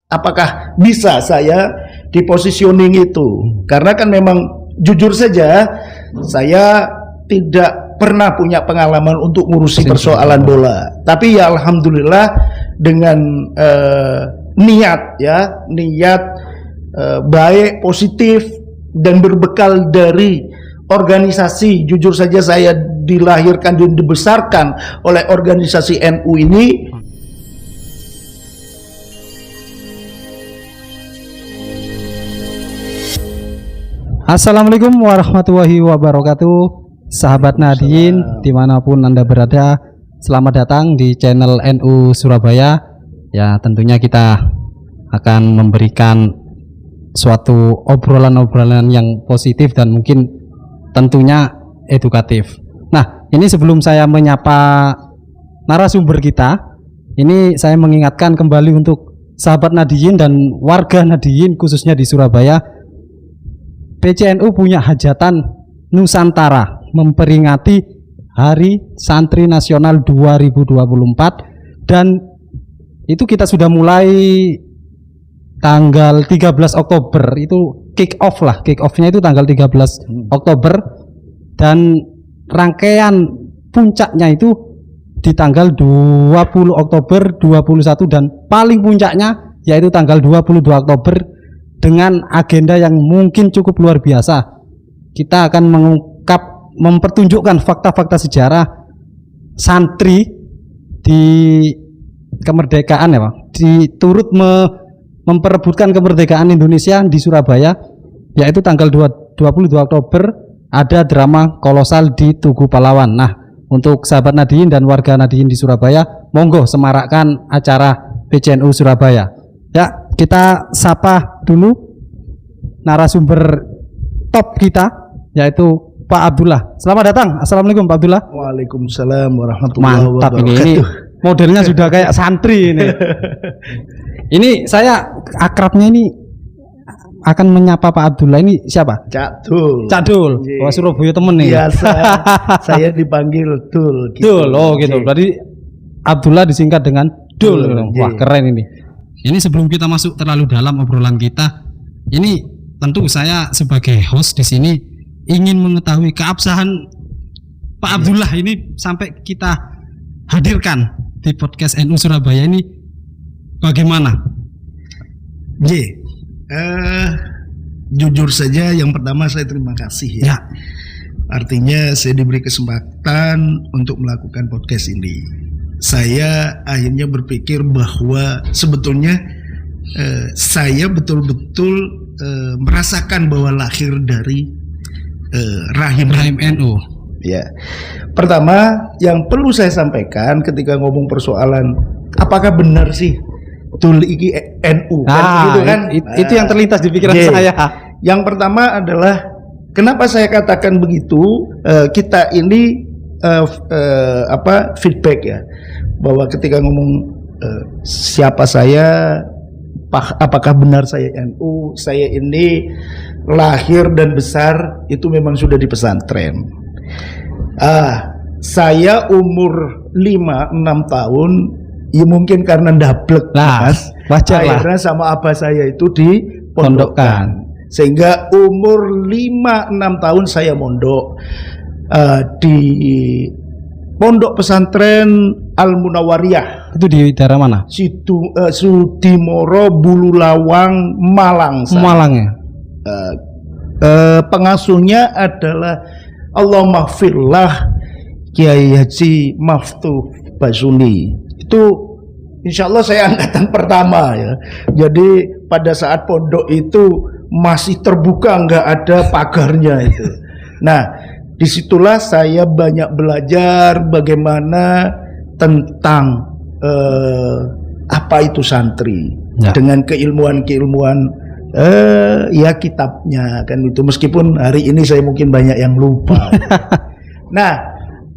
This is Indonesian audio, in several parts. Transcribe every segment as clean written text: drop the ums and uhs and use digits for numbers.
apakah bisa saya di positioning itu? Karena kan memang jujur saja saya tidak pernah punya pengalaman untuk ngurusi persoalan bola. Tapi ya alhamdulillah dengan niat baik, positif, dan berbekal dari organisasi. Jujur saja saya dilahirkan dan dibesarkan oleh organisasi NU ini. Assalamualaikum warahmatullahi wabarakatuh, sahabat Nadiyin dimanapun Anda berada. Selamat datang di channel NU Surabaya. Ya, tentunya kita akan memberikan suatu obrolan-obrolan yang positif dan mungkin tentunya edukatif. Nah, ini sebelum saya menyapa narasumber kita, ini saya mengingatkan kembali untuk sahabat Nadiyin dan warga Nadiyin khususnya di Surabaya. PCNU punya hajatan Nusantara memperingati Hari Santri Nasional 2024, dan itu kita sudah mulai tanggal 13 Oktober itu kick off-nya itu tanggal 13 Oktober, dan rangkaian puncaknya itu di tanggal 20 Oktober 21, dan paling puncaknya yaitu tanggal 22 Oktober dengan agenda yang mungkin cukup luar biasa. Kita akan mempertunjukkan fakta-fakta sejarah santri di kemerdekaan, ya Pak, turut memperebutkan kemerdekaan Indonesia di Surabaya, yaitu tanggal 22 Oktober ada drama kolosal di Tugu Pahlawan. Nah, untuk sahabat Nadiyin dan warga Nadiyin di Surabaya, monggo semarakkan acara PCNU Surabaya. Ya, kita sapa dulu narasumber top kita, yaitu Pak Abdullah. Selamat datang. Assalamualaikum Pak Abdullah. Waalaikumsalam warahmatullahi Mantap, wabarakatuh. ini modelnya sudah kayak santri ini. Ini saya akrabnya ini akan menyapa Pak Abdullah, ini siapa? Cak Dul. Cak Dul. Wah, Surabaya temen nih. Biasa saya dipanggil Dul. Dul, oh gitu. Berarti Abdullah disingkat dengan Dul. Wah, keren ini. Ini sebelum kita masuk terlalu dalam obrolan kita, ini tentu saya sebagai host di sini ingin mengetahui keabsahan Pak Abdullah ini sampai kita hadirkan di podcast NU Surabaya ini bagaimana? Jujur saja, yang pertama saya terima kasih ya. Artinya saya diberi kesempatan untuk melakukan podcast ini. Saya akhirnya berpikir bahwa sebetulnya saya betul-betul merasakan bahwa lahir dari rahim NU. Ya, pertama yang perlu saya sampaikan ketika ngomong persoalan apakah benar sih Dul iki NU, gitu kan? Itu yang terlintas di pikiran saya. Yang pertama adalah kenapa saya katakan begitu, kita ini feedback ya, bahwa ketika ngomong siapa saya, apakah benar saya NU, saya ini lahir dan besar itu memang sudah di pesantren. Saya umur 5-6 tahun, ya mungkin karena ndablek Mas, akhirnya sama abah saya itu di pondokan, sehingga umur 5-6 tahun saya mondok di pondok pesantren Al Munawariyah. Itu di daerah mana? Sudimoro, Bululawang, Malang. Malang ya. Pengasuhnya adalah Allahumma firlah Kiai Haji Maftuh Basuni. Itu insya Allah saya angkatan pertama ya. Jadi pada saat pondok itu masih terbuka, nggak ada pagarnya itu. Nah, disitulah saya banyak belajar bagaimana tentang apa itu santri ya, dengan keilmuan-keilmuan ya kitabnya kan itu, meskipun hari ini saya mungkin banyak yang lupa. Nah,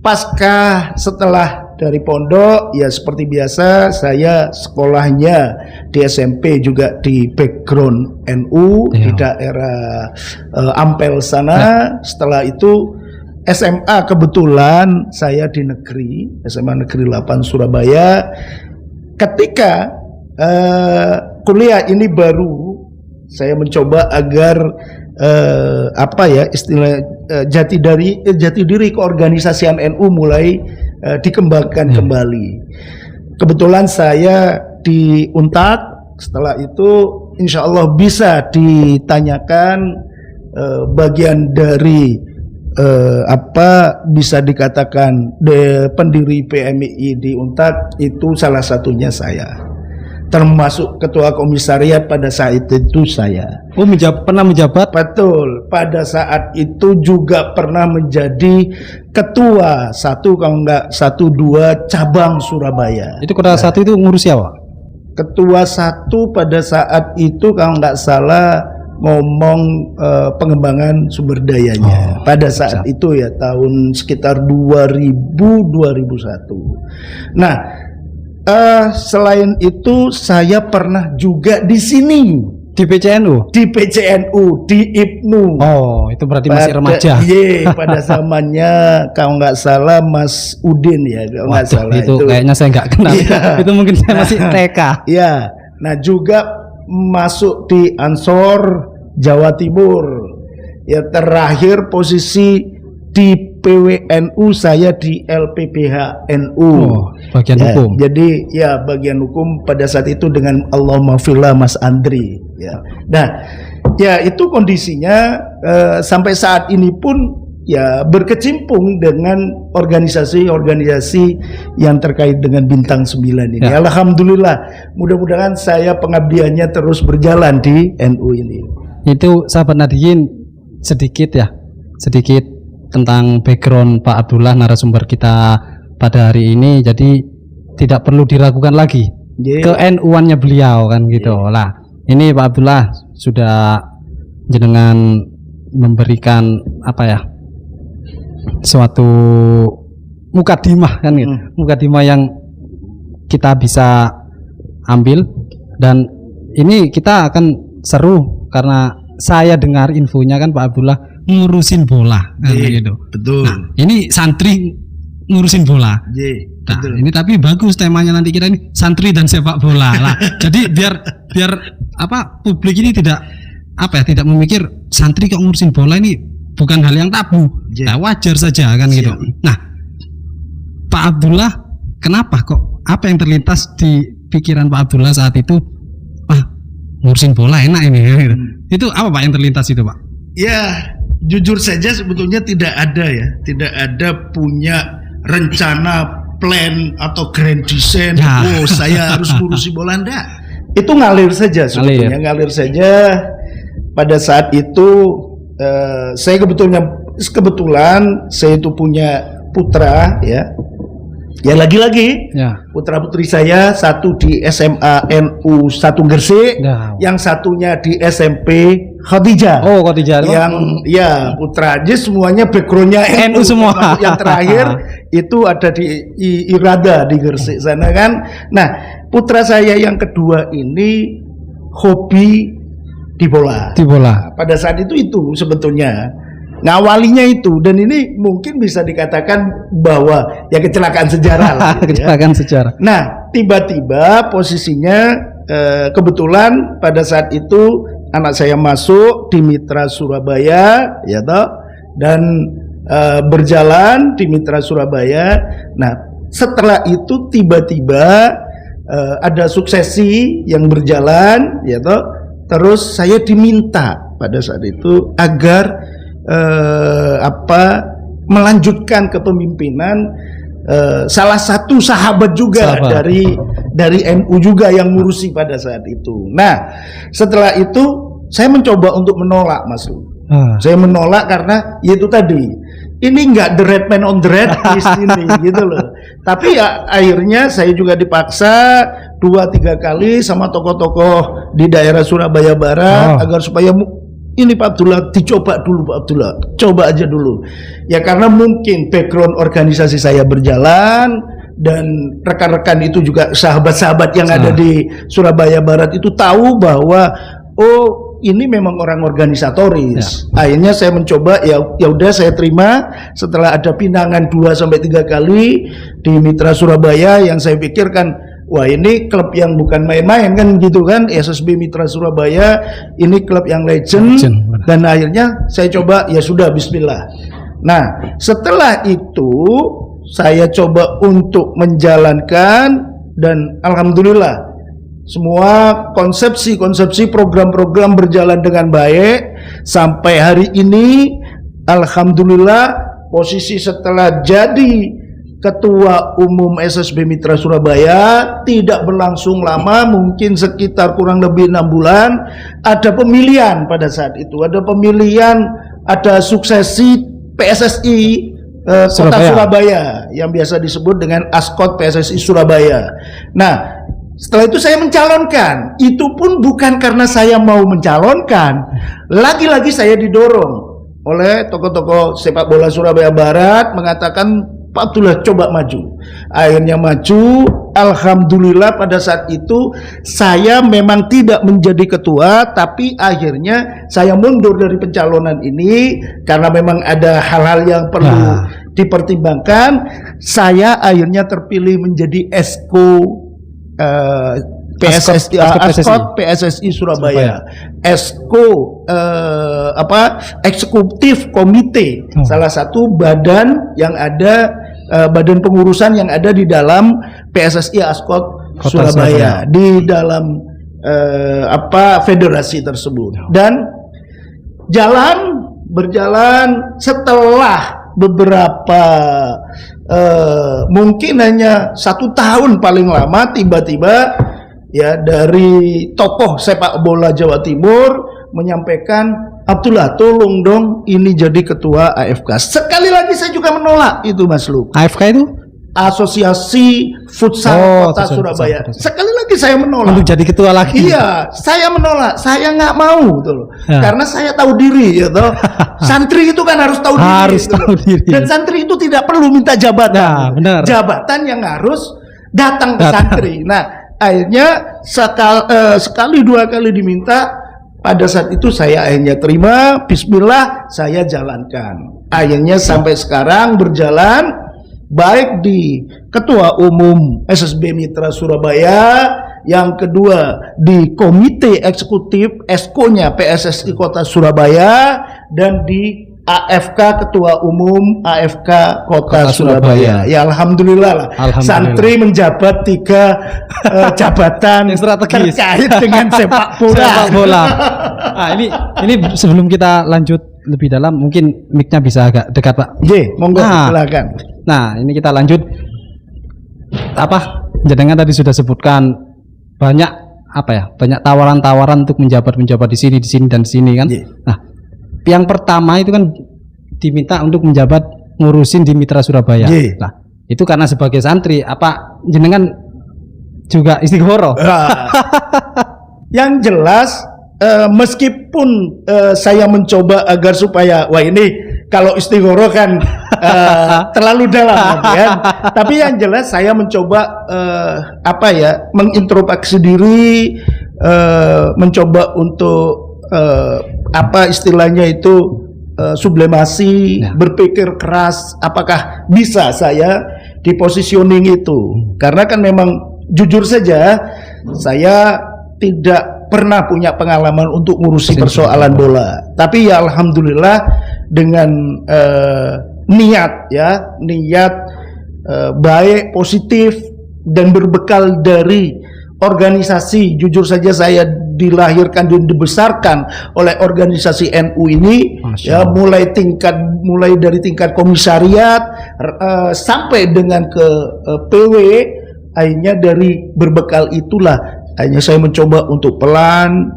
pasca setelah dari pondok ya seperti biasa saya sekolahnya di SMP juga di background NU di daerah Ampel sana. Setelah itu SMA kebetulan saya di negeri, SMA Negeri 8 Surabaya. Ketika kuliah ini baru saya mencoba agar istilah jati diri keorganisasian NU mulai dikembangkan kembali. Kebetulan saya di Untak, setelah itu insya Allah bisa ditanyakan bagian dari bisa dikatakan pendiri PMII di Untak itu salah satunya saya. Termasuk ketua komisariat pada saat itu saya. Oh, pernah menjabat? Betul. Pada saat itu juga pernah menjadi ketua 1, 2 cabang Surabaya. Itu kota 1 itu ngurus siapa? Ketua 1 pada saat itu kalau nggak salah ngomong pengembangan sumber dayanya. Pada saat itu ya tahun sekitar 2000-2001. Nah, selain itu saya pernah juga di sini di PCNU, di IPNU. Oh, itu berarti masih remaja. Iya, pada zamannya kalau nggak salah Mas Udin ya, kalau nggak salah itu kayaknya saya nggak kenal. Itu mungkin saya masih TK. Iya. Nah, juga masuk di Ansor Jawa Timur. Ya, terakhir posisi di PWNU saya di LPBH NU. Bagian hukum. Jadi ya bagian hukum pada saat itu dengan Allahumma Mas Andri. Ya. Nah, ya itu kondisinya sampai saat ini pun ya berkecimpung dengan organisasi-organisasi yang terkait dengan Bintang 9 ini. Ya. Alhamdulillah, mudah-mudahan saya pengabdiannya terus berjalan di NU ini. Itu sahabat Nadiyin sedikit tentang background Pak Abdullah, narasumber kita pada hari ini. Jadi tidak perlu diragukan lagi ke NU-annya beliau kan gitu lah. Ini Pak Abdullah sudah jenengan memberikan suatu mukadimah kan gitu. Mukadimah yang kita bisa ambil, dan ini kita akan seru karena saya dengar infonya kan Pak Abdullah ngurusin bola kan gitu. Betul. Nah, ini santri ngurusin bola. Betul. Ini tapi bagus temanya nanti kita ini santri dan sepak bola. Lah, jadi biar publik ini tidak memikir santri kok ngurusin bola ini bukan hal yang tabu. Nah, wajar saja kan gitu. Nah, Pak Abdullah, kenapa kok apa yang terlintas di pikiran Pak Abdullah saat itu? Ngurusin bola enak ini gitu. Itu apa Pak yang terlintas itu, Pak? Ya, jujur saja sebetulnya tidak ada punya rencana, plan atau grand design. Saya harus ngurusi bola, enggak. Itu ngalir saja sebetulnya, ngalir saja. Pada saat itu saya kebetulan saya itu punya putra ya. Ya lagi-lagi putra putri saya, satu di SMA NU 1 Gresik, yang satunya di SMP Khadijah. Oh, Khadijah. Yang putra aja semuanya backgroundnya NU semua. Yang terakhir itu ada di Irada di Gresik sana kan. Nah, putra saya yang kedua ini hobi di bola. Pada saat itu sebetulnya ngawalinya itu, dan ini mungkin bisa dikatakan bahwa ya kecelakaan sejarah lah. Kecelakaan sejarah. Nah, tiba-tiba posisinya kebetulan pada saat itu anak saya masuk di Mitra Surabaya, ya toh, dan berjalan di Mitra Surabaya. Nah, setelah itu tiba-tiba ada suksesi yang berjalan, ya toh. Terus saya diminta pada saat itu agar melanjutkan kepemimpinan salah satu sahabat juga dari NU juga yang ngurusi pada saat itu. Nah, setelah itu saya mencoba untuk menolak, Mas. Saya menolak karena yaitu tadi, ini nggak the red man on the red list ini gitu loh. Tapi ya akhirnya saya juga dipaksa 2-3 kali sama tokoh-tokoh di daerah Surabaya Barat agar supaya ini Pak Abdullah dicoba dulu, Pak Abdullah, coba aja dulu. Ya karena mungkin background organisasi saya berjalan, dan rekan-rekan itu juga sahabat-sahabat yang ada di Surabaya Barat itu tahu bahwa ini memang orang organisatoris. Akhirnya saya mencoba, ya udah saya terima setelah ada pinangan 2-3 kali di Mitra Surabaya yang saya pikirkan wah ini klub yang bukan main-main kan gitu kan, SSB Mitra Surabaya ini klub yang legend. Dan akhirnya saya coba, ya sudah bismillah. Nah setelah itu saya coba untuk menjalankan dan alhamdulillah semua konsepsi program-program berjalan dengan baik sampai hari ini. Alhamdulillah posisi setelah jadi Ketua Umum SSB Mitra Surabaya tidak berlangsung lama, mungkin sekitar kurang lebih 6 bulan. Ada pemilihan pada saat itu, ada suksesi PSSI Kota Surabaya yang biasa disebut dengan Askot PSSI Surabaya. Nah setelah itu saya mencalonkan, itu pun bukan karena saya mau mencalonkan, lagi-lagi saya didorong oleh tokoh-tokoh sepak bola Surabaya Barat mengatakan Pak Abdullah coba maju. Akhirnya maju. Alhamdulillah pada saat itu saya memang tidak menjadi ketua, tapi akhirnya saya mundur dari pencalonan ini karena memang ada hal-hal yang perlu dipertimbangkan. Saya akhirnya terpilih menjadi Esko PSSI Surabaya. Esko eksekutif komite, salah satu badan yang ada, badan pengurusan yang ada di dalam PSSI Askot Surabaya, di dalam federasi tersebut. Dan berjalan setelah beberapa mungkin hanya 1 tahun paling lama, tiba-tiba ya dari tokoh sepak bola Jawa Timur menyampaikan, Abdullah tolong dong ini jadi ketua AFK. Sekali lagi saya juga menolak itu, Mas Luk. AFK itu Asosiasi Futsal Kota Surabaya. Sekali lagi saya menolak untuk jadi ketua lagi. Iya, saya menolak, saya nggak mau tuh, karena saya tahu diri, ya toh. Santri itu kan harus tahu diri, dan santri itu tidak perlu minta jabatan. Benar. Jabatan yang harus datang ke santri. Nah, akhirnya sekali 2 kali diminta, pada saat itu saya akhirnya terima, bismillah saya jalankan. Akhirnya sampai sekarang berjalan baik di Ketua Umum SSB Mitra Surabaya, yang kedua di Komite Eksekutif Esko-nya PSSI Kota Surabaya, dan di AFK Ketua Umum AFK Kota Surabaya. Ya alhamdulillah lah. Santri menjabat 3 jabatan strategis terkait dengan sepak bola. Nah, ini sebelum kita lanjut lebih dalam, mungkin mic-nya bisa agak dekat, Pak. Monggo silakan. Nah, ini kita lanjut. Jenengan tadi sudah sebutkan banyak banyak tawaran-tawaran untuk menjabat di sini dan di sini kan. Nah, yang pertama itu kan diminta untuk menjabat ngurusin di Mitra Surabaya. Nah, itu karena sebagai santri, apa jenengan juga istighoroh? Yang jelas meskipun saya mencoba agar supaya ini kalau istighoroh kan terlalu dalam ya. Tapi yang jelas saya mencoba mengintrospeksi diri, mencoba untuk istilahnya itu sublimasi, berpikir keras, apakah bisa saya di positioning itu. Karena kan memang jujur saja saya tidak pernah punya pengalaman untuk ngurusi persoalan bola. Tapi ya alhamdulillah dengan niat baik, positif, dan berbekal dari organisasi. Jujur saja saya dilahirkan dan dibesarkan oleh organisasi NU ini, mulai dari tingkat komisariat sampai dengan ke PW. Akhirnya dari berbekal itulah akhirnya saya mencoba untuk pelan.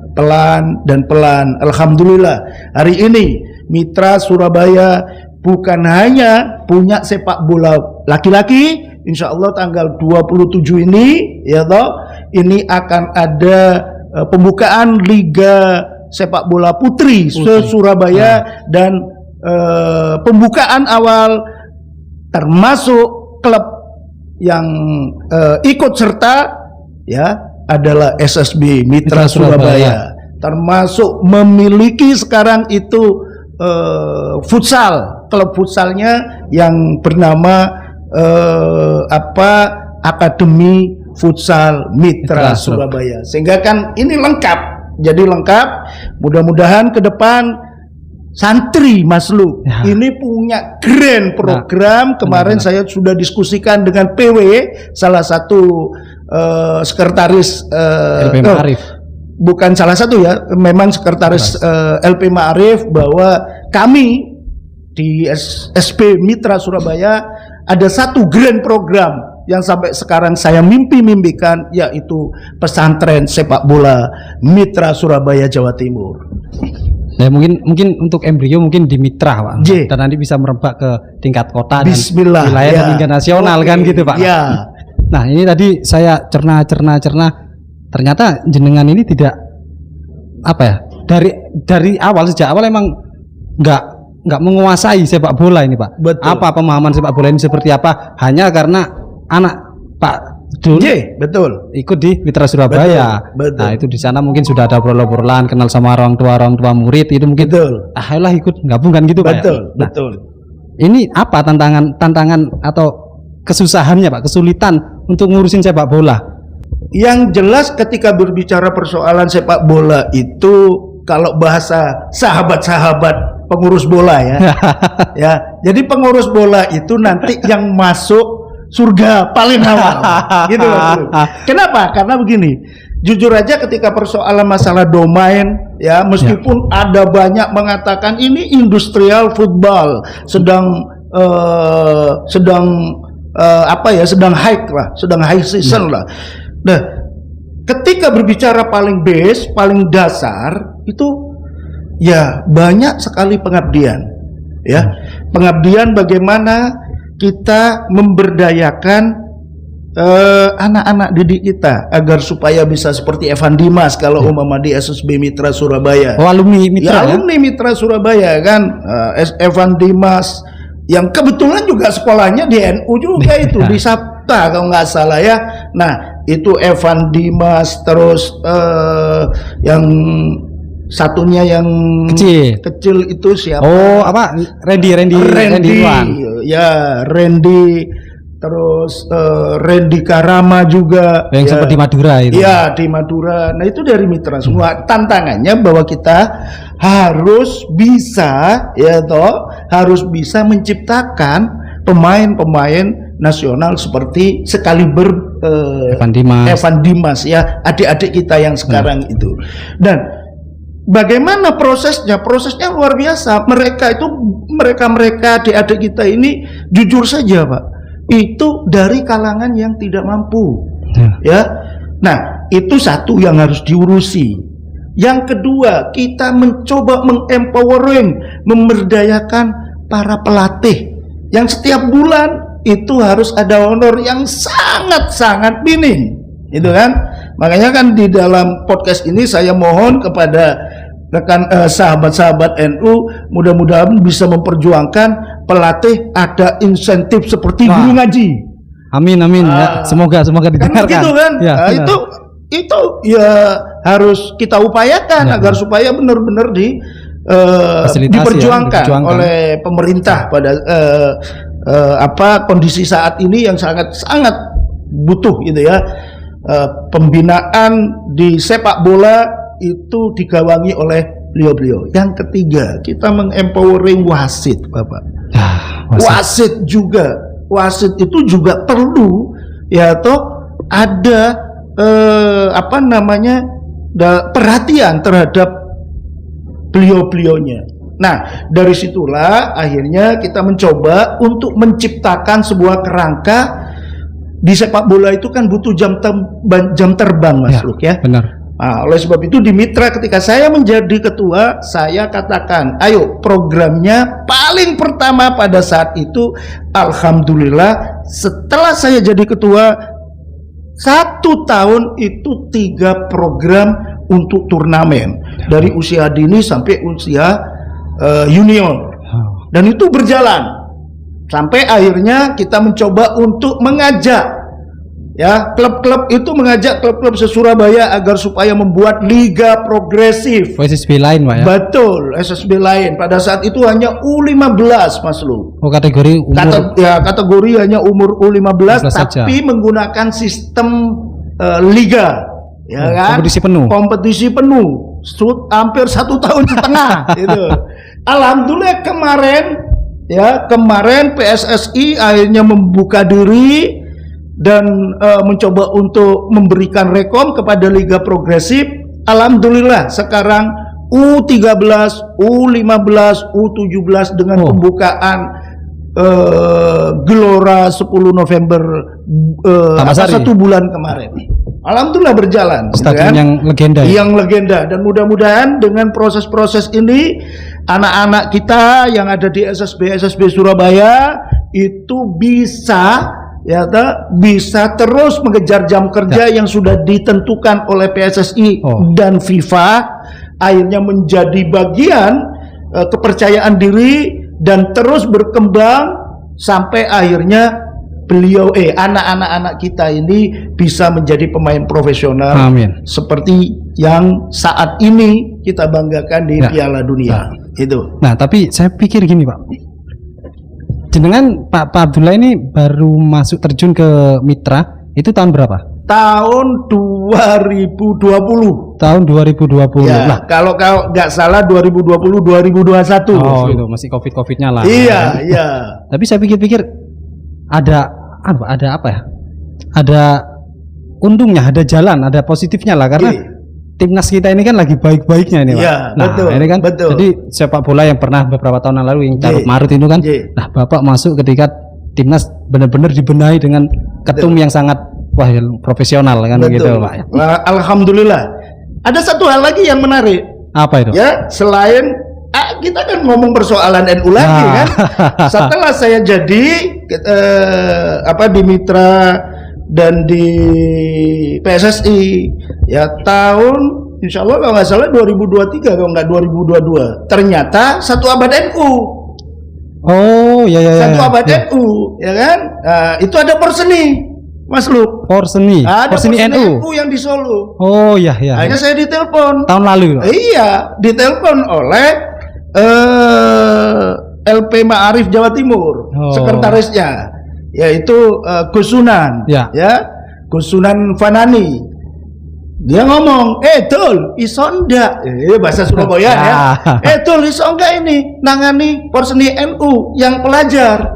Alhamdulillah hari ini Mitra Surabaya bukan hanya punya sepak bola laki-laki. Insya Allah tanggal 27 ini ini akan ada pembukaan Liga Sepak Bola Putri se-Surabaya, dan pembukaan awal termasuk klub yang ikut serta adalah SSB Mitra Surabaya, termasuk memiliki sekarang itu klub futsalnya yang bernama Akademi Futsal Mitra Mitra Surabaya. Sehingga kan ini lengkap. Jadi lengkap. Mudah-mudahan ke depan santri Maslu Ya. ini punya grand program. Kemarin benar. saya sudah diskusikan dengan PW, salah satu sekretaris LP Ma'arif. bukan salah satu ya, memang sekretaris LP Ma'arif, bahwa kami di SP Mitra Surabaya ada satu grand program yang sampai sekarang saya mimpikan, yaitu pesantren sepak bola Mitra Surabaya Jawa Timur. Ya, mungkin untuk embrio mungkin di Mitra, Pak. J. Dan nanti bisa merembak ke tingkat kota Bismillah, dan wilayah ya. dan hingga nasional. Oke, kan gitu, Pak. ya. Nah, ini tadi saya cerna ternyata jenengan ini tidak apa ya, dari awal, sejak awal emang nggak menguasai sepak bola ini, Pak. Betul. Apa pemahaman sepak bola ini seperti apa? Hanya karena anak Pak Dul Betul. ikut di Mitra Surabaya. Betul. Nah, itu di sana mungkin sudah ada obrolan-obrolan, kenal sama orang tua murid, itu mungkin Betul. ayolah ikut gabung kan gitu, Pak. Betul, Ya? Nah, betul. ini apa tantangan atau kesusahannya, Pak, kesulitan untuk ngurusin sepak bola? Yang jelas ketika berbicara persoalan sepak bola itu, kalau bahasa sahabat-sahabat pengurus bola ya, ya. Jadi pengurus bola itu nanti yang masuk surga paling awal, gitu loh. Kenapa? Karena begini, jujur aja ketika persoalan masalah domain ya, meskipun ada banyak mengatakan ini industrial football sedang sedang high season lah. Nah, ketika berbicara paling base, paling dasar itu ya banyak sekali pengabdian. Ya, pengabdian bagaimana kita memberdayakan anak-anak didik kita agar supaya bisa seperti Evan Dimas kalau umpama di SSB Mitra Surabaya. Oh, alumni Ya, Mitra ya? alumni Mitra Surabaya kan, Evan Dimas yang kebetulan juga sekolahnya di NU juga itu di Sabta kalau nggak salah ya. Nah, itu Evan Dimas, terus yang satunya yang kecil itu siapa? Oh, apa? Randy Wan. Ya, Randy, terus Randy Karama juga Yang ya, sempat di Madura itu. Iya, di Madura. Nah, itu dari Mitra semua. Tantangannya bahwa kita harus bisa harus bisa menciptakan pemain-pemain nasional seperti sekaliber Evan Dimas ya, adik-adik kita yang sekarang itu. Dan bagaimana prosesnya? Prosesnya luar biasa. Mereka adik-adik kita ini, jujur saja Pak, itu dari kalangan yang tidak mampu ya. Nah, itu satu yang harus diurusi. Yang kedua, kita mencoba mengempowering, memberdayakan para pelatih yang setiap bulan itu harus ada honor yang sangat-sangat minim, itu kan. Makanya kan di dalam podcast ini saya mohon kepada rekan sahabat-sahabat NU, mudah-mudahan bisa memperjuangkan pelatih ada insentif seperti guru ngaji. Amin. Ya, semoga didengarkan. Kan gitu kan? Ya, nah, itu ya harus kita upayakan agar supaya benar-benar diperjuangkan oleh pemerintah pada kondisi saat ini yang sangat butuh gitu ya. Pembinaan di sepak bola itu digawangi oleh beliau-beliau. Yang ketiga, kita mengempowering wasit, Bapak. Wasit itu juga perlu ya ada perhatian terhadap beliau-beliaunya. Nah, dari situlah akhirnya kita mencoba untuk menciptakan sebuah kerangka. Di sepak bola itu kan butuh jam terbang, Mas Luk ya. Benar. Nah, oleh sebab itu di Mitra ketika saya menjadi ketua, saya katakan, ayo programnya paling pertama pada saat itu, alhamdulillah setelah saya jadi ketua 1 tahun itu 3 program untuk turnamen dari usia dini sampai usia junior, dan itu berjalan. Sampai akhirnya kita mencoba untuk mengajak ya klub-klub itu, mengajak klub-klub se-Surabaya agar supaya membuat liga progresif. SSB lain, Pak ya. Betul, SSB lain. Pada saat itu hanya U15, Mas Lu. Oh, kategori umur. Kategori hanya umur U15 tapi saja. menggunakan sistem liga, ya kan? Kompetisi penuh, hampir 1,5 tahun itu. Alhamdulillah kemarin PSSI akhirnya membuka diri dan mencoba untuk memberikan rekom kepada Liga Progresif. Alhamdulillah sekarang U13, U15, U17 dengan pembukaan Gelora 10 November 1 bulan kemarin. Alhamdulillah berjalan. Stadion yang legenda. Yang legenda, dan mudah-mudahan dengan proses-proses ini anak-anak kita yang ada di SSB Surabaya itu bisa terus mengejar jam kerja yang sudah ditentukan oleh PSSI dan FIFA, akhirnya menjadi bagian kepercayaan diri dan terus berkembang sampai akhirnya anak-anak kita ini bisa menjadi pemain profesional. Amin. Seperti yang saat ini kita banggakan di Piala Dunia. Itu. Nah, tapi saya pikir gini, Pak. Jenengan Pak Abdullah ini baru masuk terjun ke Mitra itu tahun berapa? Tahun 2020. Tahun 2020. Ya, nah, kalau nggak salah 2020 2021. Oh, itu masih Covid-Covidnya lah. Iya, iya. Tapi saya pikir-pikir ada apa ya? Ada untungnya, ada jalan, ada positifnya lah karena timnas kita ini kan lagi baik-baiknya ini, Pak. Ya, nah, betul, ini kan betul. Jadi sepak bola yang pernah beberapa tahun yang lalu yang carut marut itu kan. Nah, Bapak masuk ketika timnas benar-benar dibenahi dengan ketum yang sangat profesional kan begitu, Pak. Alhamdulillah. Ada satu hal lagi yang menarik. Apa itu? Ya, selain kita kan ngomong persoalan NU lagi kan. Setelah saya jadi di Mitra dan di PSSI ya tahun insya Allah kalau nggak salah 2023 kalau nggak 2022 ternyata 1 abad NU. Oh ya. 1 abad NU ya kan. Nah, itu ada Porseni Mas Luk. Porseni. Ada Porseni NU yang di Solo. Oh ya. Akhirnya saya ditelepon tahun lalu. Iya, ditelepon oleh LP Ma'arif Jawa Timur, sekretarisnya yaitu Gus Sunan, ya Gus Sunan Fanani. Dia ngomong, Dul, iso ndak? Bahasa Surabaya ya. Dul, iso ndak ini nangani Porseni NU yang pelajar?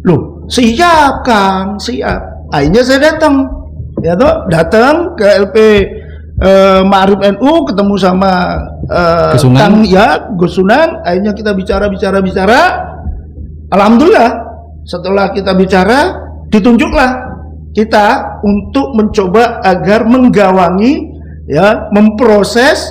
Loh, siap Kang, siap. Akhirnya saya datang ke LP Ma'arif NU, ketemu sama Gus Sunan. Akhirnya kita bicara. Alhamdulillah setelah kita bicara ditunjuklah kita untuk mencoba agar menggawangi memproses,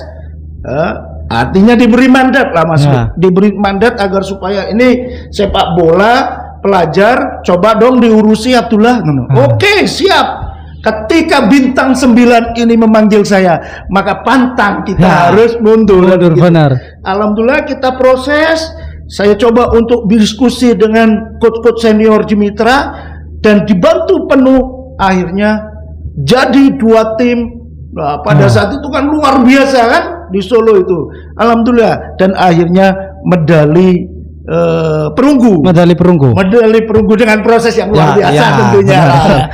artinya diberi mandat lah Mas, diberi mandat agar supaya ini sepak bola pelajar coba dong diurusi Abdullah. Oke, siap. Ketika bintang 9 ini memanggil saya, maka pantang kita harus mundur. Benar. Alhamdulillah kita proses. Saya coba untuk berdiskusi dengan coach-coach senior di Mitra dan dibantu penuh. Akhirnya jadi 2 tim. Nah, pada saat itu kan luar biasa kan di Solo itu. Alhamdulillah, dan akhirnya medali perunggu dengan proses yang luar biasa tentunya.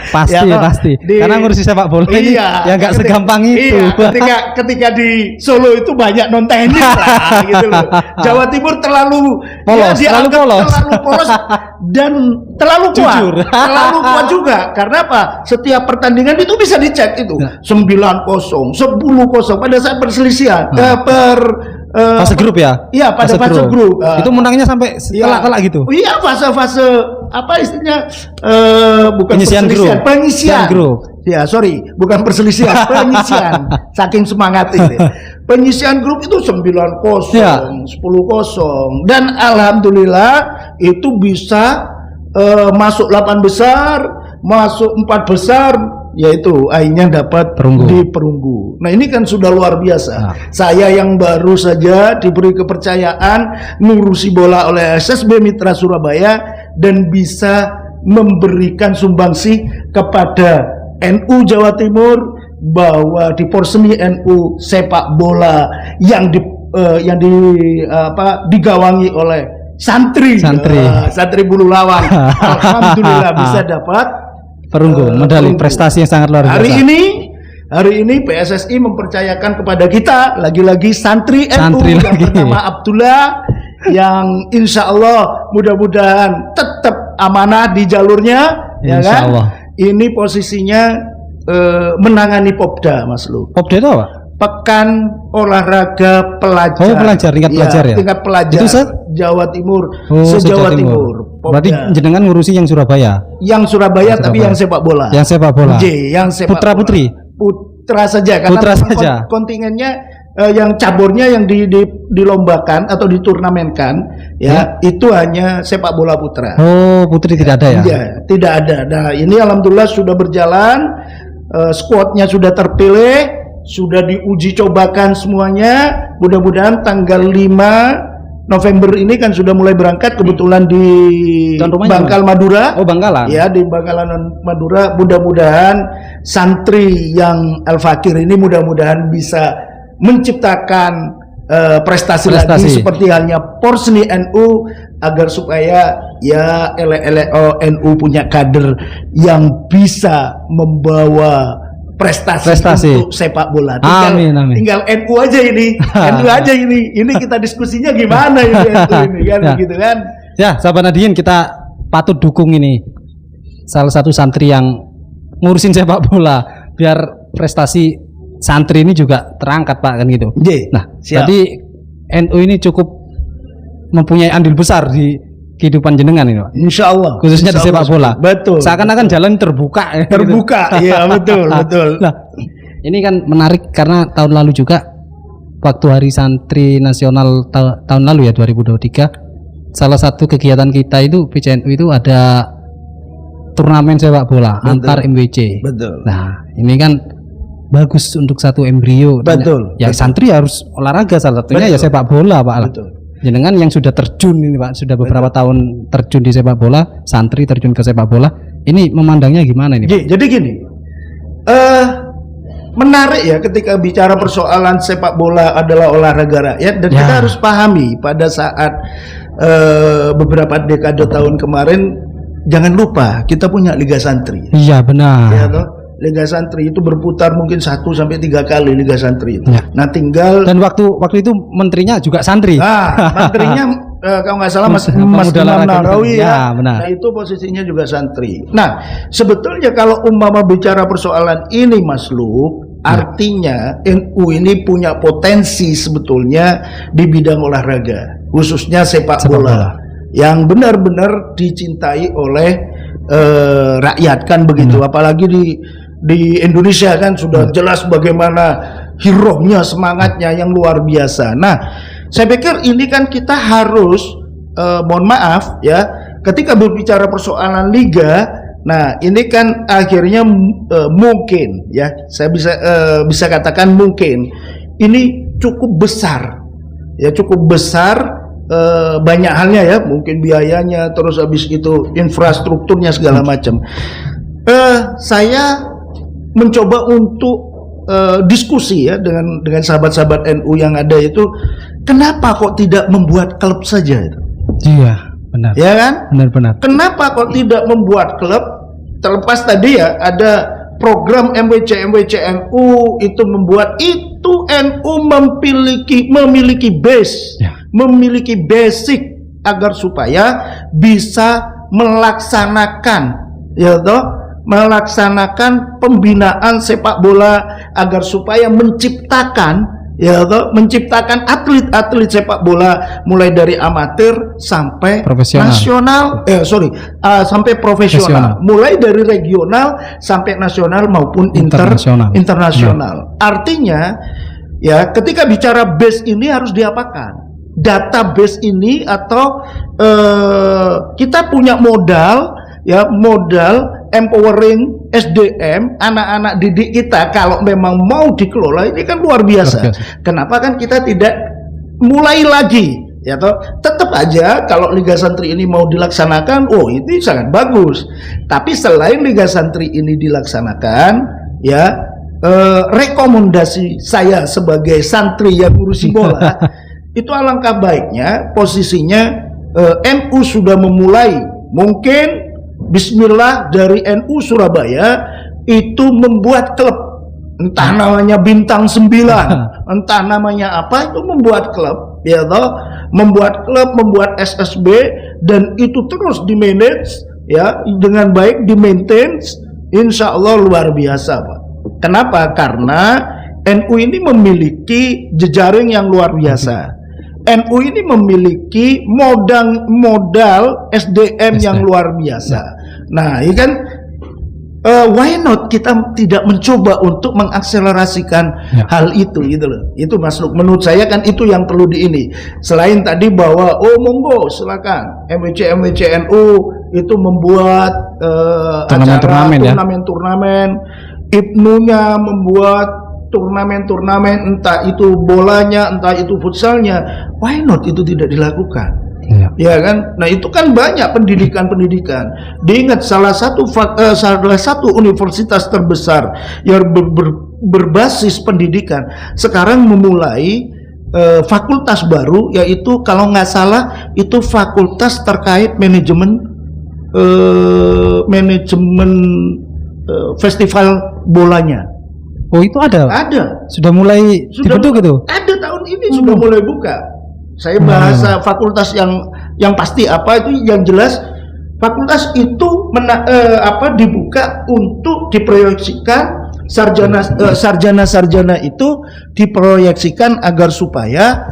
Pasti. Karena ngurusi sepak bola ini nggak segampang itu. Ketika di Solo itu banyak non teknis lah, gitu loh. Jawa Timur terlalu polos dan terlalu kuat. Terlalu kuat juga. Karena apa? Setiap pertandingan itu bisa dicek itu 9-0, 10-0 pada saat perselisihan fase grup ya? Iya, pada fase grup. Itu menangnya sampai telak-telak gitu? Iya, fase apa istilahnya? Bukan pengisian grup. Ya, sorry, bukan perselisihan, pengisian. Saking semangat ini. Pengisian grup itu 9-0, 10-0. Dan alhamdulillah itu bisa masuk 8 besar, masuk 4 besar, yaitu akhirnya dapat di perunggu. Nah, ini kan sudah luar biasa. Saya yang baru saja diberi kepercayaan ngurusi bola oleh SSB Mitra Surabaya dan bisa memberikan sumbangsi kepada NU Jawa Timur bahwa di Porseni NU sepak bola yang digawangi oleh santri bulu lawang. Alhamdulillah bisa dapat perunggu, medali prestasi yang sangat luar biasa. Hari ini Hari ini PSSI mempercayakan kepada kita lagi-lagi santri NU Santri yang lagi. bernama Abdullah, yang insya Allah mudah-mudahan tetap amanah di jalurnya, ya Insya kan? Allah. Ini posisinya menangani Popda, Mas Lu. Popda itu apa? Pekan olahraga pelajar. Oh, pelajar, tingkat pelajar ya? Tingkat pelajar. Itu Jawa Timur, Oh, se-Jawa se-Jawa Timur. Berarti Popda. jenengan ngurusi yang Surabaya. Yang Surabaya tapi Surabaya. yang sepak bola. Yang sepak bola. Yang sepak Putra bola. putri. Putra saja karena Putra memang saja. kontingennya yang caburnya yang dilombakan atau diturnamenkan ya itu hanya sepak bola putra. Oh, putri tidak ada ya? Iya, tidak ada. Nah, ini alhamdulillah sudah berjalan, skuadnya sudah terpilih, sudah diuji cobakan semuanya. Mudah-mudahan tanggal 5 November ini kan sudah mulai berangkat, kebetulan di Tuan rumahnya Bangkal Madura. Oh, Bangkalan. Ya, di Bangkalan Madura. Mudah-mudahan santri yang Al-Fakir ini mudah-mudahan bisa menciptakan prestasi lagi seperti halnya Porseni NU, agar supaya ya NU punya kader yang bisa membawa prestasi untuk sepak bola. Tinggal NU aja ini, NU aja ini. Ini kita diskusinya gimana ini NU ini kan, ya. begitu kan? Ya, sahabat Nadiin, kita patut dukung ini salah satu santri yang ngurusin sepak bola biar prestasi santri ini juga terangkat, Pak, kan gitu. Nah, tadi NU ini cukup mempunyai andil besar di kehidupan jenengan ini, Pak. Insya Allah. Khususnya di sepak bola. Betul. Seakan-akan jalan terbuka. Terbuka, iya betul, betul. Nah, ini kan menarik karena tahun lalu juga waktu Hari Santri Nasional tahun lalu ya 2023, salah satu kegiatan kita itu PCNU itu ada turnamen sepak bola antar MWC. Betul. Nah, ini kan bagus untuk satu embrio. Betul. Ya betul. santri harus olahraga, salah satunya ya sepak bola, Pak. Betul. Jenengan yang sudah terjun ini, Pak, sudah beberapa tahun terjun di sepak bola, santri terjun ke sepak bola. Ini memandangnya gimana ini, Pak? Jadi gini, menarik ya ketika bicara persoalan sepak bola adalah olahraga rakyat, dan kita harus pahami pada saat beberapa dekade tahun kemarin, jangan lupa kita punya Liga Santri. Iya, benar. Ya toh? Liga Santri itu berputar mungkin 1-3 kali Liga Santri itu. Ya. Nah, tinggal dan waktu itu menterinya juga santri. Nah, menterinya kalau nggak salah Mas Imam Nahrawi ya. Benar. Nah, itu posisinya juga santri. Nah, sebetulnya kalau umpama bicara persoalan ini, Mas Lu, artinya NU ini punya potensi sebetulnya di bidang olahraga, khususnya sepak bola yang benar-benar dicintai oleh rakyat, kan begitu. Apalagi di Indonesia kan sudah jelas bagaimana hirohnya, semangatnya yang luar biasa. Nah, saya pikir ini kan kita harus mohon maaf ya, ketika berbicara persoalan liga, nah ini kan akhirnya mungkin ya, saya bisa katakan mungkin ini cukup besar ya, cukup besar, banyak halnya ya, mungkin biayanya, terus habis itu infrastrukturnya segala macam. Saya mencoba untuk diskusi ya dengan sahabat-sahabat NU yang ada itu, kenapa kok tidak membuat klub saja itu? Iya, benar. Ya kan? Benar-benar. Kenapa kok tidak membuat klub? Terlepas tadi ya ada program MWC NU itu membuat itu NU memiliki base, memiliki basic agar supaya bisa melaksanakan ya toh, melaksanakan pembinaan sepak bola agar supaya menciptakan ya toh, menciptakan atlet-atlet sepak bola mulai dari amatir sampai profesional. Sampai profesional, mulai dari regional sampai nasional maupun internasional. Artinya ya, ketika bicara base ini harus diapakan? Database ini atau kita punya modal ya, modal empowering SDM anak-anak didik kita, kalau memang mau dikelola ini kan luar biasa. Kenapa kan kita tidak mulai lagi ya toh? Tetap aja kalau Liga Santri ini mau dilaksanakan, oh ini sangat bagus. Tapi selain Liga Santri ini dilaksanakan ya, rekomendasi saya sebagai santri yang ngurusi bola itu alangkah baiknya posisinya NU sudah memulai, mungkin Bismillah dari NU Surabaya itu membuat klub entah namanya Bintang 9, entah namanya apa, itu membuat klub, ya toh, membuat klub, membuat SSB, dan itu terus di manage ya dengan baik, di maintain, insya Allah luar biasa Pak. Kenapa? Karena NU ini memiliki jejaring yang luar biasa. NU ini memiliki modal SDM yang luar biasa. Nah, ini kan why not kita tidak mencoba untuk mengakselerasikan hal itu gitu loh. Itu Mas Luk, menurut saya kan itu yang perlu di ini. Selain tadi bahwa monggo silakan MWC NU itu membuat turnamen, Ibnunya membuat turnamen, entah itu bolanya, entah itu futsalnya. Why not itu tidak dilakukan? Ya kan, nah itu kan banyak pendidikan. Diingat salah satu universitas terbesar yang berbasis pendidikan sekarang memulai fakultas baru, yaitu kalau nggak salah itu fakultas terkait manajemen festival bolanya. Oh itu ada? Ada. Sudah mulai dibentuk gitu? Ada, tahun ini sudah mulai buka. Saya bahasa fakultas yang pasti apa itu, yang jelas fakultas itu dibuka untuk diproyeksikan sarjana itu diproyeksikan agar supaya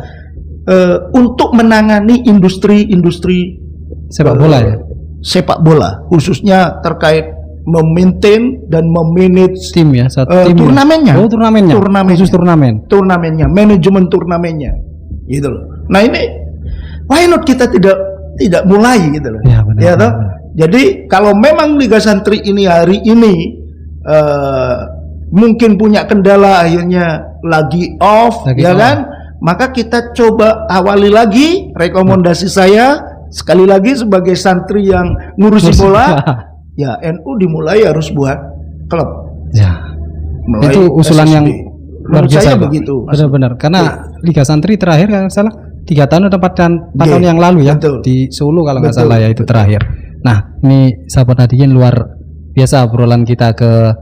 untuk menangani industri sepak bola ya. Sepak bola khususnya terkait memaintain dan memanage tim ya, turnamennya. Oh, khusus turnamennya, manajemen turnamennya, gitu loh. Nah ini, why not kita tidak mulai gitu loh, ya toh. Jadi kalau memang Liga Santri ini hari ini mungkin punya kendala, akhirnya lagi off, kan? Maka kita coba awali lagi. Rekomendasi saya sekali lagi sebagai santri yang ngurusi bola. Ya, NU dimulai harus buat klub. Ya. Itu usulan SSB yang luar biasa begitu. Benar-benar. Karena Liga Santri terakhir kalau salah 3 tahun atau 4 tahun yang lalu ya, betul, di Solo kalau nggak salah ya, itu terakhir. Nah, ini sahabat Nadiyin, luar biasa obrolan kita ke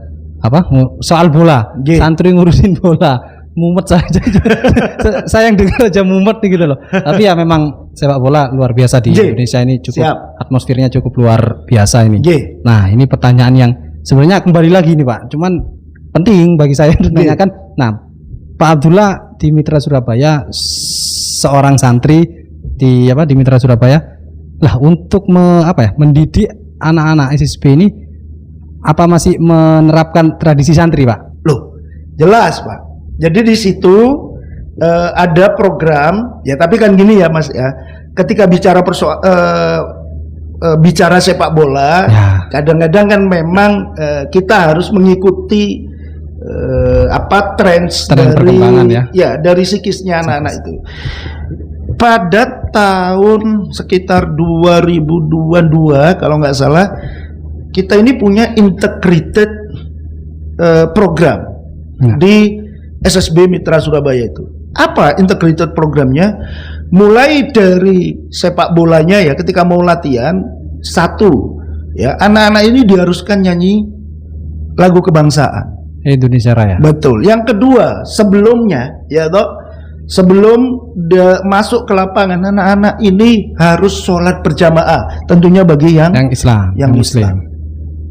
soal bola. Santri ngurusin bola. Mumet saya yang dengar aja mumet nih gitu loh. Tapi ya memang sepak bola luar biasa di Indonesia ini, cukup atmosfernya cukup luar biasa ini. Nah, ini pertanyaan yang sebenarnya kembali lagi nih Pak, cuman penting bagi saya untuk menanyakan. Nah, Pak Abdullah di Mitra Surabaya, seorang santri di Mitra Surabaya lah, untuk mendidik anak-anak SSB ini, apa masih menerapkan tradisi santri Pak? Loh, jelas Pak. Jadi di situ ada program ya, tapi kan gini ya Mas ya, ketika bicara bicara sepak bola, kadang-kadang kan memang kita harus mengikuti tren perkembangan dari psikisnya anak-anak itu. Pada tahun sekitar 2022 kalau nggak salah, kita ini punya integrated program di SSB Mitra Surabaya itu. Apa integrated programnya? Mulai dari sepak bolanya ya, ketika mau latihan, anak-anak ini diharuskan nyanyi lagu kebangsaan Indonesia Raya. Betul. Yang kedua, sebelumnya sebelum masuk ke lapangan, anak-anak ini harus sholat berjamaah, tentunya bagi yang Islam, yang Muslim.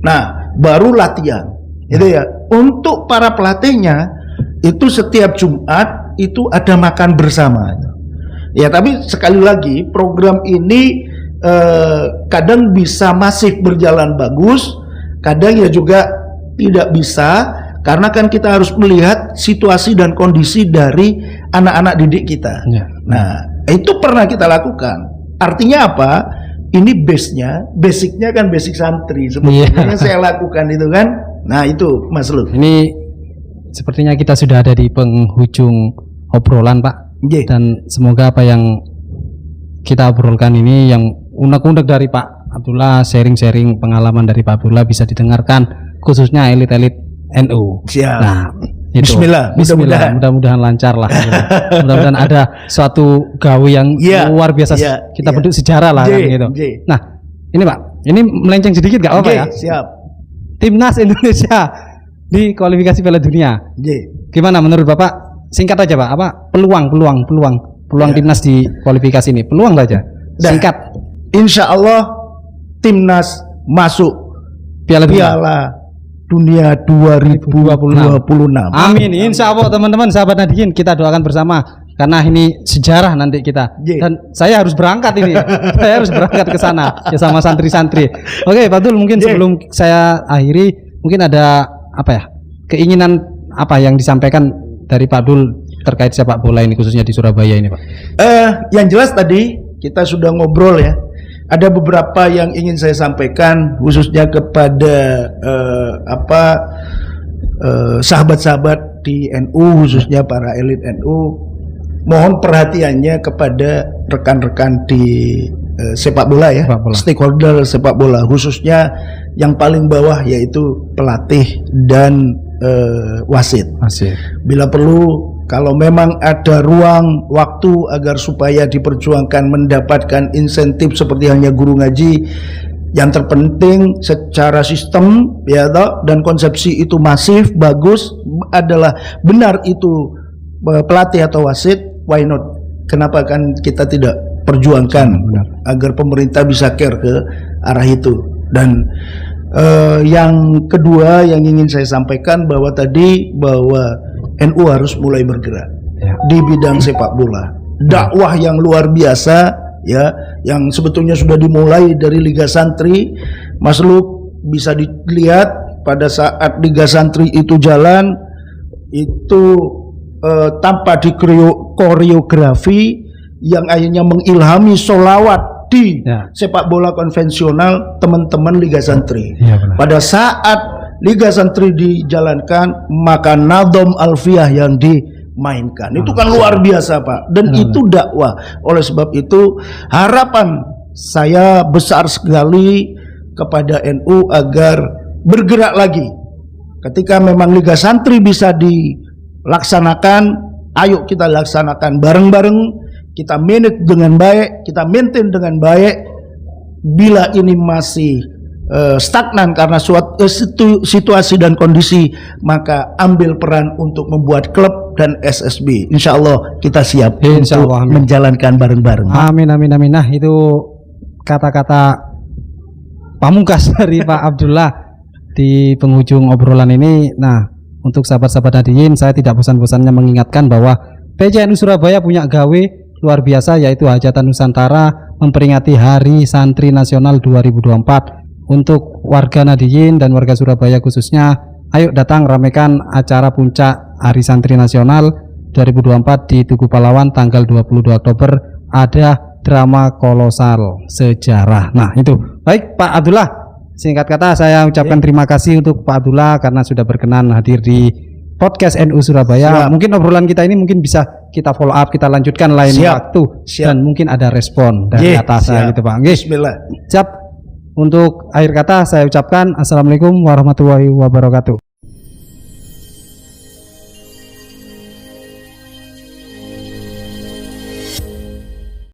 Nah, baru latihan. Itu ya. Untuk para pelatihnya itu setiap Jumat itu ada makan bersama. Ya, tapi sekali lagi program ini kadang bisa masih berjalan bagus, kadang ya juga tidak bisa, karena kan kita harus melihat situasi dan kondisi dari anak-anak didik kita. Nah, itu pernah kita lakukan. Artinya apa? Ini basicnya kan basic santri sebetulnya saya lakukan itu kan. Nah, itu Mas Luk. Ini sepertinya kita sudah ada di penghujung obrolan Pak, dan semoga apa yang kita obrolkan ini, yang unek-unek dari Pak Abdullah, sharing-sharing pengalaman dari Pak Abdullah bisa didengarkan khususnya elit-elit NU. Nah, itu. Bismillah, mudah-mudahan lancar lah. Mudah-mudahan ada suatu gawe yang luar biasa, kita bentuk sejarah lah kan, gitu. Nah, ini Pak, ini melenceng sedikit nggak apa-apa ya? Siap. Timnas Indonesia di kualifikasi Piala Dunia. Nggih. Gimana menurut Bapak? Singkat aja Pak, apa peluang Ya. timnas di kualifikasi ini? Peluang saja. Dah. Singkat. Insya Allah timnas masuk Piala Dunia. Piala Dunia 2026. Amin. Insya Allah teman-teman sahabat Nadiyin, kita doakan bersama karena ini sejarah nanti kita. Dan saya harus berangkat ini. Saya harus berangkat ke sana ya sama santri-santri. Oke, Pak Abdul, mungkin sebelum saya akhiri, mungkin ada apa ya? Keinginan apa yang disampaikan dari Pak Abdul terkait sepak bola ini khususnya di Surabaya ini, Pak? Yang jelas tadi kita sudah ngobrol ya. Ada beberapa yang ingin saya sampaikan khususnya kepada sahabat-sahabat di NU, khususnya para elit NU. Mohon perhatiannya kepada rekan-rekan di sepak bola ya, stakeholder sepak bola, khususnya yang paling bawah yaitu pelatih dan wasit. Bila perlu, kalau memang ada ruang waktu agar supaya diperjuangkan mendapatkan insentif seperti halnya guru ngaji, yang terpenting secara sistem ya toh, dan konsepsi itu masif bagus adalah benar itu pelatih atau wasit, why not? Kenapa kan kita tidak perjuangkan agar pemerintah bisa care ke arah itu. Dan yang kedua yang ingin saya sampaikan bahwa NU harus mulai bergerak di bidang sepak bola. Dakwah yang luar biasa ya, yang sebetulnya sudah dimulai dari Liga Santri. Mas Luk bisa dilihat pada saat Liga Santri itu jalan itu tanpa di koreografi yang akhirnya mengilhami sholawat di sepak bola konvensional teman-teman Liga Santri. Pada saat Liga Santri dijalankan, maka Nadom Alfiyah yang dimainkan. Itu kan luar biasa Pak. Dan itu dakwah. Oleh sebab itu harapan saya besar sekali kepada NU agar bergerak lagi. Ketika memang Liga Santri bisa dilaksanakan, ayo kita laksanakan bareng-bareng, kita manage dengan baik, kita maintain dengan baik. Bila ini masih stagnan karena suatu situasi dan kondisi, maka ambil peran untuk membuat klub dan SSB. Insya Allah kita siap untuk menjalankan bareng-bareng. Amin, amin, amin. Nah, itu kata-kata pamungkas dari Pak Abdullah di penghujung obrolan ini. Nah, untuk sahabat-sahabat Nadiyin, saya tidak bosan-bosannya mengingatkan bahwa PCNU Surabaya punya gawe luar biasa, yaitu Hajatan Nusantara memperingati Hari Santri Nasional 2024. Untuk warga Nadiyin dan warga Surabaya khususnya, ayo datang ramekan acara puncak Hari Santri Nasional 2024 di Tugu Pahlawan tanggal 22 Oktober. Ada drama kolosal sejarah. Nah, itu. Baik Pak Abdullah, singkat kata saya ucapkan terima kasih untuk Pak Abdullah karena sudah berkenan hadir di podcast NU Surabaya. Mungkin obrolan kita ini mungkin bisa kita follow up, kita lanjutkan lain waktu. Dan mungkin ada respon dari atasan gitu Pak. Bismillah. Siap. Untuk akhir kata saya ucapkan Assalamualaikum warahmatullahi wabarakatuh.